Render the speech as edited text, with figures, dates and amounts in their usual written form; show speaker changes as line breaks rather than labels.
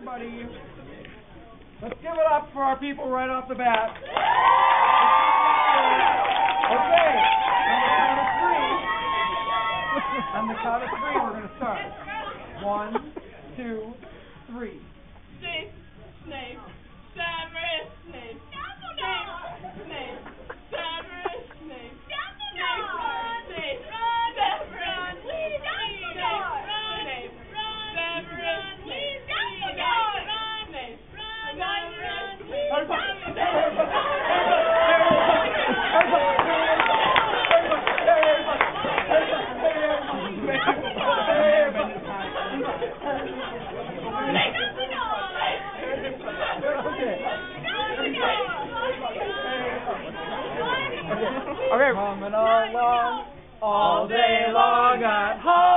everybody. Let's give it up for our people right off the bat. Okay, on the count of three, we're going to start. 1, 2, 3.
Snape, Snape, Severus Snape, Snape, Snape, Severus Snape, Snape, Snape, Severus, please, Dumbledore, Snape, Severus, please, Dumbledore, Snape, Severus, please,
Okay, coming along all day long at home.